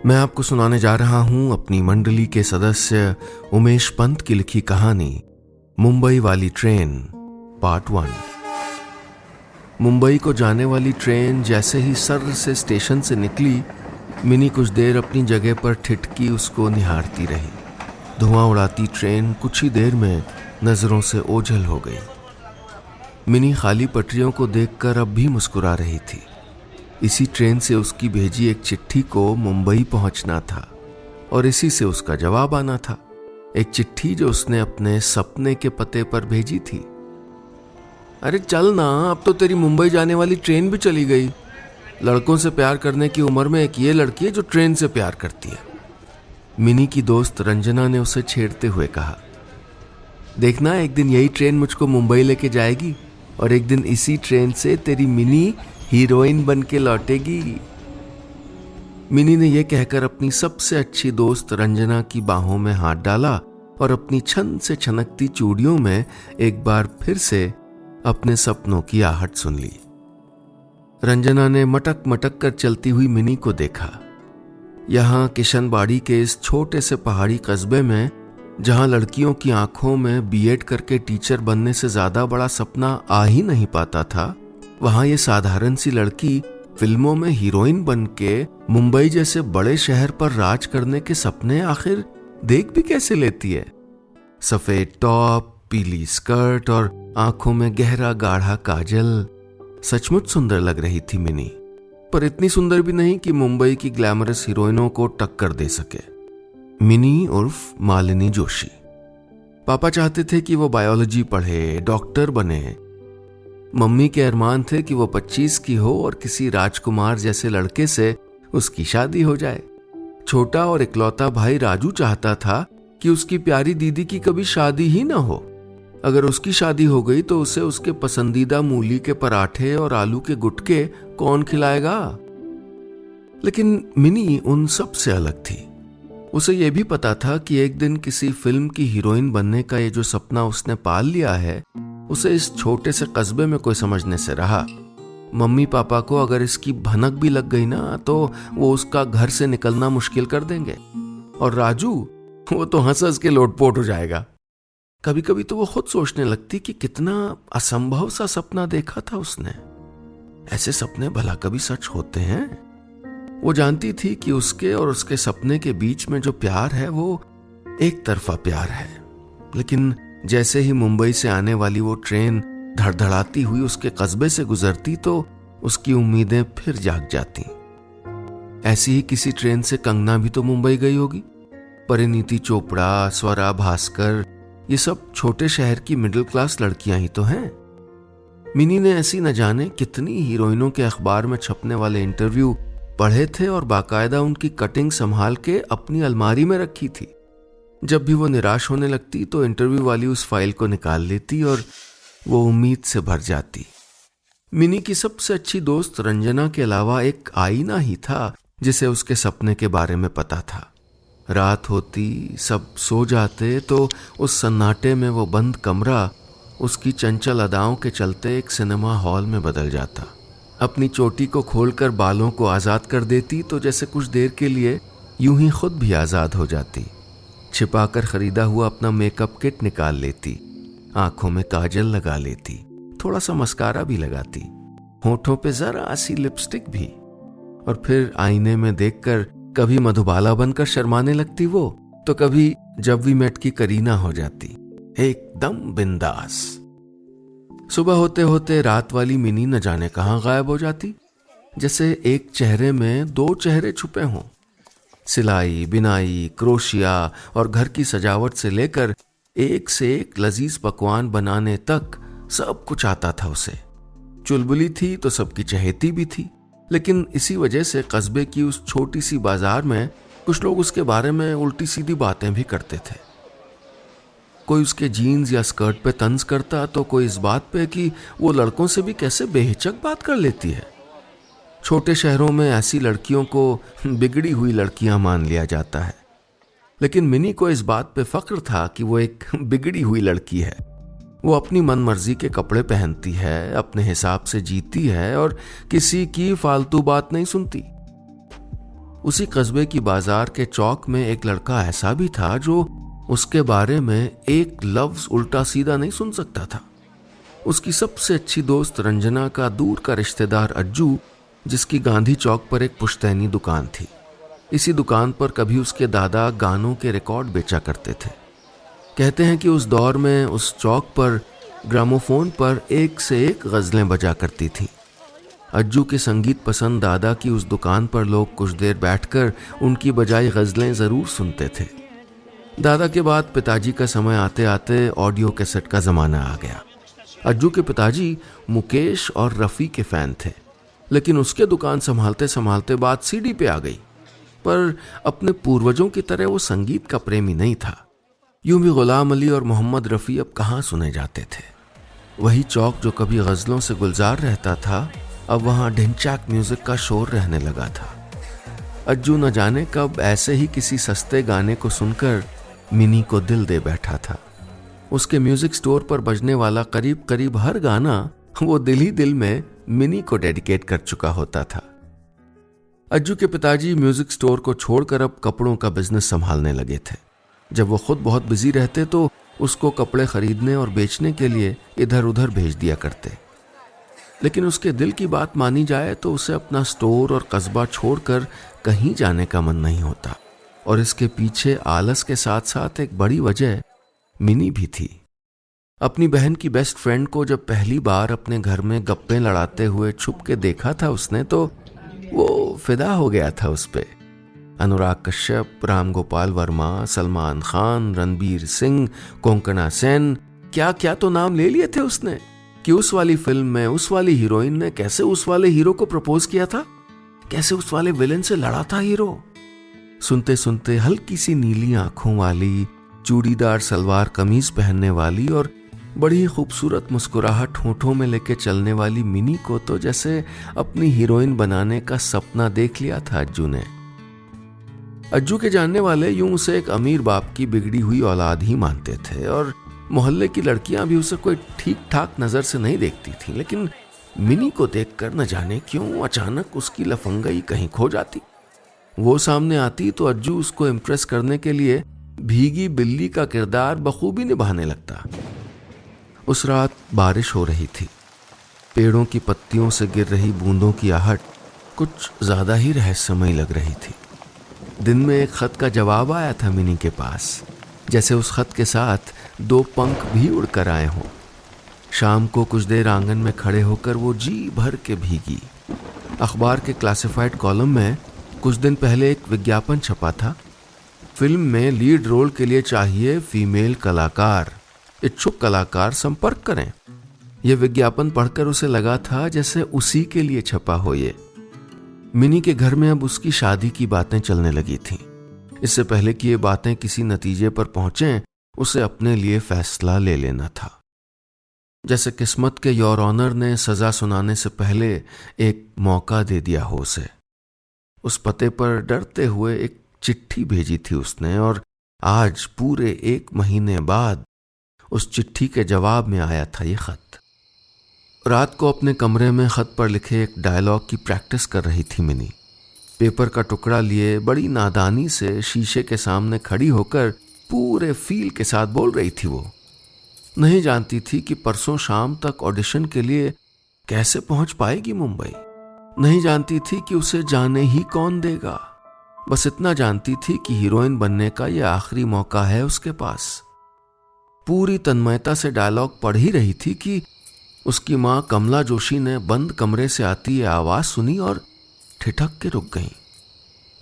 मैं आपको सुनाने जा रहा हूं अपनी मंडली के सदस्य उमेश पंत की लिखी कहानी मुंबई वाली ट्रेन पार्ट 1। मुंबई को जाने वाली ट्रेन जैसे ही सर्र से स्टेशन से निकली, मिनी कुछ देर अपनी जगह पर ठिठकी उसको निहारती रही। धुआं उड़ाती ट्रेन कुछ ही देर में नजरों से ओझल हो गई। मिनी खाली पटरियों को देखकर अब भी मुस्कुरा रही थी। इसी ट्रेन से उसकी भेजी एक चिट्ठी को मुंबई पहुंचना था और इसी से उसका जवाब आना था। एक चिट्ठी जो उसने अपने सपने के पते पर भेजी थी। अरे चल ना, अब तो तेरी मुंबई जाने वाली ट्रेन भी चली गई। लड़कों से प्यार करने की उम्र में एक ये लड़की है जो ट्रेन से प्यार करती है। मिनी की दोस्त रंजना ने उसे छेड़ते हुए कहा, देखना एक दिन यही ट्रेन मुझको मुंबई लेके जाएगी और एक दिन इसी ट्रेन से तेरी मिनी हीरोइन बन के लौटेगी। मिनी ने यह कहकर अपनी सबसे अच्छी दोस्त रंजना की बाहों में हाथ डाला और अपनी छन से छनकती चूड़ियों में एक बार फिर से अपने सपनों की आहट सुन ली। रंजना ने मटक मटक कर चलती हुई मिनी को देखा। यहां किशनबाड़ी के इस छोटे से पहाड़ी कस्बे में, जहां लड़कियों की आंखों में बीएड करके टीचर बनने से ज्यादा बड़ा सपना आ ही नहीं पाता था, वहां ये साधारण सी लड़की फिल्मों में हीरोइन बन के मुंबई जैसे बड़े शहर पर राज करने के सपने आखिर देख भी कैसे लेती है। सफेद टॉप, पीली स्कर्ट और आंखों में गहरा गाढ़ा काजल, सचमुच सुंदर लग रही थी मिनी, पर इतनी सुंदर भी नहीं कि मुंबई की ग्लैमरस हीरोइनों को टक्कर दे सके। मिनी उर्फ मालिनी जोशी। पापा चाहते थे कि वो बायोलॉजी पढ़े, डॉक्टर बने। मम्मी के अरमान थे कि वो 25 की हो और किसी राजकुमार जैसे लड़के से उसकी शादी हो जाए। छोटा और इकलौता भाई राजू चाहता था कि उसकी प्यारी दीदी की कभी शादी ही ना हो। अगर उसकी शादी हो गई तो उसे उसके पसंदीदा मूली के पराठे और आलू के गुटके कौन खिलाएगा। लेकिन मिनी उन सब से अलग थी। उसे यह भी पता था कि एक दिन किसी फिल्म की हीरोइन बनने का ये जो सपना उसने पाल लिया है, उसे इस छोटे से कस्बे में कोई समझने से रहा। मम्मी पापा को अगर इसकी भनक भी लग गई ना, तो वो उसका घर से निकलना मुश्किल कर देंगे। और राजू, वो तो हंस हंस के लोटपोट हो जाएगा। कभी कभी तो वो खुद सोचने लगती कि कितना असंभव सा सपना देखा था उसने। ऐसे सपने भला कभी सच होते हैं? वो जानती थी कि उसके और उसके सपने के बीच में जो प्यार है वो एक तरफा प्यार है। लेकिन जैसे ही मुंबई से आने वाली वो ट्रेन धड़धड़ाती हुई उसके कस्बे से गुजरती तो उसकी उम्मीदें फिर जाग जाती। ऐसी ही किसी ट्रेन से कंगना भी तो मुंबई गई होगी। परिणीति चोपड़ा, स्वरा भास्कर, ये सब छोटे शहर की मिडिल क्लास लड़कियां ही तो हैं। मिनी ने ऐसी न जाने कितनी हीरोइनों के अखबार में छपने वाले इंटरव्यू पढ़े थे और बाकायदा उनकी कटिंग संभाल के अपनी अलमारी में रखी थी। जब भी वो निराश होने लगती तो इंटरव्यू वाली उस फाइल को निकाल लेती और वो उम्मीद से भर जाती। मिनी की सबसे अच्छी दोस्त रंजना के अलावा एक आईना ही था जिसे उसके सपने के बारे में पता था। रात होती, सब सो जाते तो उस सन्नाटे में वो बंद कमरा उसकी चंचल अदाओं के चलते एक सिनेमा हॉल में बदल जाता। अपनी चोटी को खोलकर बालों को आजाद कर देती तो जैसे कुछ देर के लिए यूं ही खुद भी आजाद हो जाती। छिपाकर खरीदा हुआ अपना मेकअप किट निकाल लेती, आंखों में काजल लगा लेती, थोड़ा सा मस्कारा भी लगाती, होठों पे जरा सी लिपस्टिक भी, और फिर आईने में देखकर कभी मधुबाला बनकर शर्माने लगती वो, तो कभी जब वी मेट की करीना हो जाती, एकदम बिंदास। सुबह होते होते रात वाली मिनी न जाने कहां गायब हो जाती, जैसे एक चेहरे में दो चेहरे छुपे हों। सिलाई, बिनाई, क्रोशिया और घर की सजावट से लेकर एक से एक लजीज पकवान बनाने तक सब कुछ आता था उसे। चुलबुली थी तो सबकी चहेती भी थी, लेकिन इसी वजह से कस्बे की उस छोटी सी बाजार में कुछ लोग उसके बारे में उल्टी सीधी बातें भी करते थे। कोई उसके जीन्स या स्कर्ट पे तंज करता तो कोई इस बात पे कि वो लड़कों से भी कैसे बेहिचक बात कर लेती है। छोटे शहरों में ऐसी लड़कियों को बिगड़ी हुई लड़कियां मान लिया जाता है, लेकिन मिनी को इस बात पे फक्र था कि वो एक बिगड़ी हुई लड़की है। वो अपनी मनमर्जी के कपड़े पहनती है, अपने हिसाब से जीती है और किसी की फालतू बात नहीं सुनती। उसी कस्बे की बाजार के चौक में एक लड़का ऐसा भी था जो उसके बारे में एक लफ्ज उल्टा सीधा नहीं सुन सकता था। उसकी सबसे अच्छी दोस्त रंजना का दूर का रिश्तेदार अज्जू, जिसकी गांधी चौक पर एक पुश्तैनी दुकान थी। इसी दुकान पर कभी उसके दादा गानों के रिकॉर्ड बेचा करते थे। कहते हैं कि उस दौर में उस चौक पर ग्रामोफोन पर एक से एक गज़लें बजा करती थी। अज्जू के संगीत पसंद दादा की उस दुकान पर लोग कुछ देर बैठकर उनकी बजाई गज़लें ज़रूर सुनते थे। दादा के बाद पिताजी का समय आते आते ऑडियो कैसेट का ज़माना आ गया। अज्जू के पिताजी मुकेश और रफ़ी के फ़ैन थे, लेकिन उसके दुकान संभालते संभालते बात सीडी पे आ गई। पर अपने पूर्वजों की तरह वो संगीत का प्रेमी नहीं था। यूं भी गुलाम अली और मोहम्मद रफ़ी अब कहाँ सुने जाते थे। वही चौक जो कभी गज़लों से गुलजार रहता था, अब वहाँ ढिंचाक म्यूज़िक का शोर रहने लगा था। अज्जू न जाने कब ऐसे ही किसी सस्ते गाने को सुनकर मिनी को दिल दे बैठा था। उसके म्यूजिक स्टोर पर बजने वाला करीब करीब हर गाना वो दिल ही दिल में मिनी को डेडिकेट कर चुका होता था। अज्जू के पिताजी म्यूजिक स्टोर को छोड़कर अब कपड़ों का बिजनेस संभालने लगे थे। जब वो खुद बहुत बिजी रहते तो उसको कपड़े खरीदने और बेचने के लिए इधर उधर भेज दिया करते। लेकिन उसके दिल की बात मानी जाए तो उसे अपना स्टोर और कस्बा छोड़कर कहीं जाने का मन नहीं होता, और इसके पीछे आलस के साथ साथ एक बड़ी वजह मिनी भी थी। अपनी बहन की बेस्ट फ्रेंड को जब पहली बार अपने घर में गप्पे लड़ाते हुए छुप के देखा था उसने, तो वो फिदा हो गया था उस पे। अनुराग कश्यप, राम गोपाल वर्मा, सलमान खान, रणबीर सिंह, कोंकणा सेन, क्या क्या तो नाम ले लिए थे उसने कि उस वाली फिल्म में उस वाली हीरोइन ने कैसे उस वाले हीरो को प्रपोज किया था, कैसे उस वाले विलेन से लड़ा था हीरो। सुनते सुनते हल्की सी नीली आंखों वाली, चूड़ीदार सलवार कमीज पहनने वाली और बड़ी खूबसूरत मुस्कुराहट होठों में लेके चलने वाली मिनी को तो जैसे अपनी हीरोइन बनाने का सपना देख लिया था अज्जू ने। अज्जू के जानने वाले यूं उसे एक अमीर बाप की बिगड़ी हुई औलाद ही मानते थे, और मोहल्ले की लड़कियां भी उसे कोई ठीक ठाक नजर से नहीं देखती थीं। लेकिन मिनी को देखकर न जाने क्यों अचानक उसकी लफंगाई कहीं खो जाती। वो सामने आती तो अज्जू उसको इम्प्रेस करने के लिए भीगी बिल्ली का किरदार बखूबी निभाने लगता। उस रात बारिश हो रही थी। पेड़ों की पत्तियों से गिर रही बूंदों की आहट कुछ ज्यादा ही रहस्यमयी लग रही थी। दिन में एक खत का जवाब आया था मिनी के पास, जैसे उस खत के साथ 2 पंख भी उड़कर आए हों। शाम को कुछ देर आंगन में खड़े होकर वो जी भर के भीगी। अखबार के क्लासिफाइड कॉलम में कुछ दिन पहले एक विज्ञापन छपा था। फिल्म में लीड रोल के लिए चाहिए फीमेल कलाकार, इच्छुक कलाकार संपर्क करें। यह विज्ञापन पढ़कर उसे लगा था जैसे उसी के लिए छपा हो ये। मिनी के घर में अब उसकी शादी की बातें चलने लगी थीं। इससे पहले कि ये बातें किसी नतीजे पर पहुंचें, उसे अपने लिए फैसला ले लेना था। जैसे किस्मत के योर ऑनर ने सजा सुनाने से पहले एक मौका दे दिया हो उसे। उस पते पर डरते हुए एक चिट्ठी भेजी थी उसने, और आज पूरे 1 महीने बाद उस चिट्ठी के जवाब में आया था ये खत। रात को अपने कमरे में खत पर लिखे एक डायलॉग की प्रैक्टिस कर रही थी मिनी। पेपर का टुकड़ा लिए बड़ी नादानी से शीशे के सामने खड़ी होकर पूरे फील के साथ बोल रही थी। वो नहीं जानती थी कि परसों शाम तक ऑडिशन के लिए कैसे पहुंच पाएगी मुंबई। नहीं जानती थी कि उसे जाने ही कौन देगा। बस इतना जानती थी कि हीरोइन बनने का यह आखिरी मौका है उसके पास। पूरी तन्मयता से डायलॉग पढ़ ही रही थी कि उसकी मां कमला जोशी ने बंद कमरे से आती ये आवाज सुनी और ठिठक के रुक गई।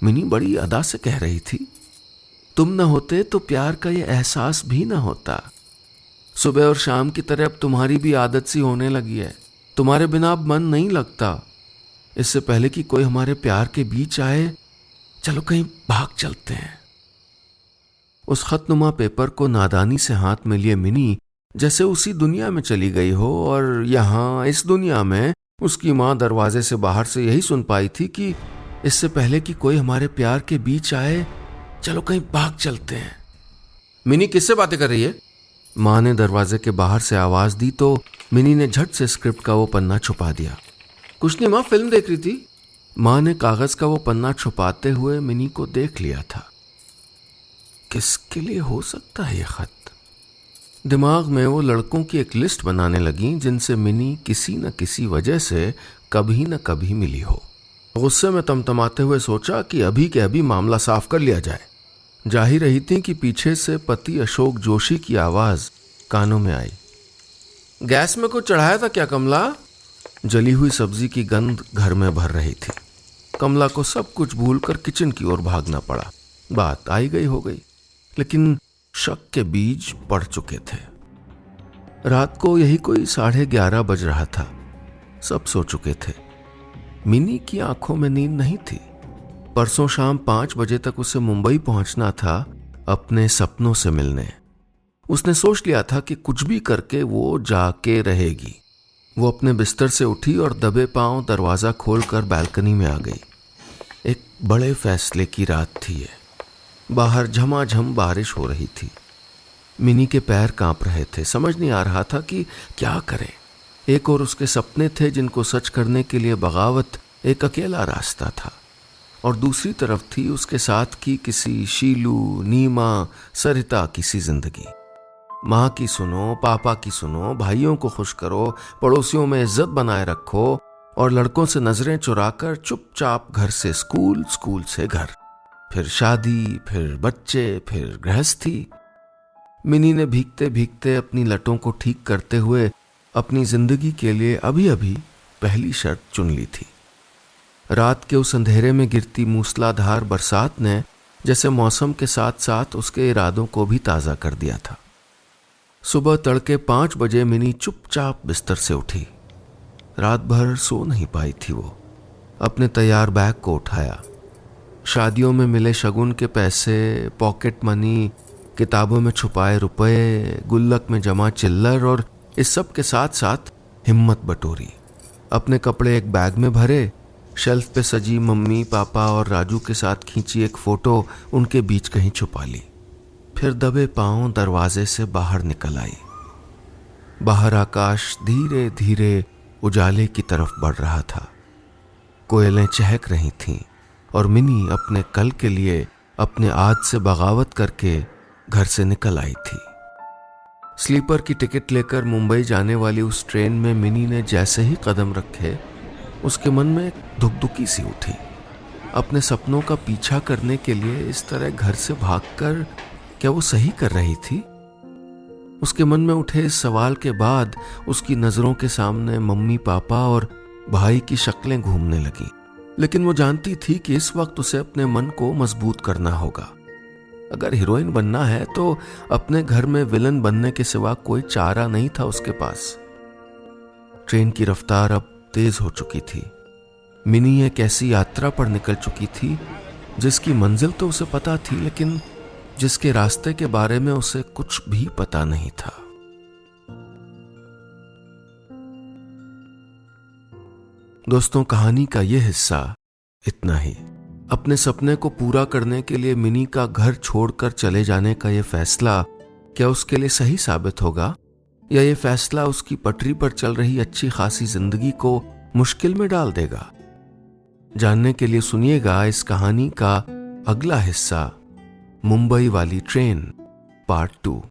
मिनी बड़ी अदा से कह रही थी, तुम न होते तो प्यार का ये एहसास भी न होता। सुबह और शाम की तरह अब तुम्हारी भी आदत सी होने लगी है। तुम्हारे बिना अब मन नहीं लगता। इससे पहले कि कोई हमारे प्यार के बीच आए, चलो कहीं भाग चलते हैं। उस खतनुमा पेपर को नादानी से हाथ में लिए मिनी जैसे उसी दुनिया में चली गई हो, और यहाँ इस दुनिया में उसकी माँ दरवाजे से बाहर से यही सुन पाई थी कि इससे पहले कि कोई हमारे प्यार के बीच आए, चलो कहीं भाग चलते हैं। मिनी किससे बातें कर रही है? माँ ने दरवाजे के बाहर से आवाज दी तो मिनी ने झट से स्क्रिप्ट का वो पन्ना छुपा दिया। कुछ नहीं माँ, फिल्म देख रही थी। माँ ने कागज का वो पन्ना छुपाते हुए मिनी को देख लिया था। किसके लिए हो सकता है ये खत? दिमाग में वो लड़कों की एक लिस्ट बनाने लगी जिनसे मिनी किसी न किसी वजह से कभी न कभी मिली हो। गुस्से में तमतमाते हुए सोचा कि अभी के अभी मामला साफ कर लिया जाए। जा ही रही थी कि पीछे से पति अशोक जोशी की आवाज कानों में आई। गैस में कुछ चढ़ाया था क्या कमला? जली हुई सब्जी की गंध घर में भर रही थी। कमला को सब कुछ भूलकर किचन की ओर भागना पड़ा। बात आई गई हो गई, लेकिन शक के बीज पड़ चुके थे। रात को यही कोई 11:30 बज रहा था। सब सो चुके थे। मिनी की आंखों में नींद नहीं थी। परसों शाम 5 बजे तक उसे मुंबई पहुंचना था अपने सपनों से मिलने। उसने सोच लिया था कि कुछ भी करके वो जाके रहेगी। वो अपने बिस्तर से उठी और दबे पांव दरवाजा खोलकर बालकनी में आ गई। एक बड़े फैसले की रात थी ये। बाहर झमाझम बारिश हो रही थी। मिनी के पैर कांप रहे थे। समझ नहीं आ रहा था कि क्या करे। एक और उसके सपने थे जिनको सच करने के लिए बगावत एक अकेला रास्ता था, और दूसरी तरफ थी उसके साथ की किसी शीलू, नीमा, सरिता किसी जिंदगी। माँ की सुनो, पापा की सुनो, भाइयों को खुश करो, पड़ोसियों में इज्जत बनाए रखो, और लड़कों से नजरें चुराकर चुपचाप घर से स्कूल, स्कूल से घर, फिर शादी, फिर बच्चे, फिर गृहस्थी। मिनी ने भीगते भीगते अपनी लटों को ठीक करते हुए अपनी जिंदगी के लिए अभी अभी पहली शर्त चुन ली थी। रात के उस अंधेरे में गिरती मूसलाधार बरसात ने जैसे मौसम के साथ साथ उसके इरादों को भी ताज़ा कर दिया था। सुबह तड़के 5 बजे मिनी चुपचाप बिस्तर से उठी। रात भर सो नहीं पाई थी वो। अपने तैयार बैग को उठाया। शादियों में मिले शगुन के पैसे, पॉकेट मनी, किताबों में छुपाए रुपए, गुल्लक में जमा चिल्लर, और इस सब के साथ साथ हिम्मत बटोरी। अपने कपड़े एक बैग में भरे। शेल्फ पे सजी मम्मी, पापा और राजू के साथ खींची एक फोटो उनके बीच कहीं छुपा ली। फिर दबे पांव दरवाजे से बाहर निकल आई। बाहर आकाश धीरे धीरे उजाले की तरफ बढ़ रहा था। कोयलें चहक रही थीं और मिनी अपने कल के लिए अपने आज से बगावत करके घर से निकल आई थी। स्लीपर की टिकट लेकर मुंबई जाने वाली उस ट्रेन में मिनी ने जैसे ही कदम रखे, उसके मन में धुकधुकी सी उठी। अपने सपनों का पीछा करने के लिए इस तरह घर से भागकर क्या वो सही कर रही थी? उसके मन में उठे इस सवाल के बाद उसकी नजरों के सामने मम्मी, पापा और भाई की शक्लें घूमने लगी। लेकिन वो जानती थी कि इस वक्त उसे अपने मन को मजबूत करना होगा। अगर हीरोइन बनना है तो अपने घर में विलन बनने के सिवा कोई चारा नहीं था उसके पास। ट्रेन की रफ्तार अब तेज हो चुकी थी। मिनी एक ऐसी यात्रा पर निकल चुकी थी जिसकी मंजिल तो उसे पता थी, लेकिन जिसके रास्ते के बारे में उसे कुछ भी पता नहीं था। दोस्तों, कहानी का यह हिस्सा इतना ही। अपने सपने को पूरा करने के लिए मिनी का घर छोड़कर चले जाने का यह फैसला क्या उसके लिए सही साबित होगा, या यह फैसला उसकी पटरी पर चल रही अच्छी खासी जिंदगी को मुश्किल में डाल देगा? जानने के लिए सुनिएगा इस कहानी का अगला हिस्सा, मुंबई वाली ट्रेन पार्ट 2।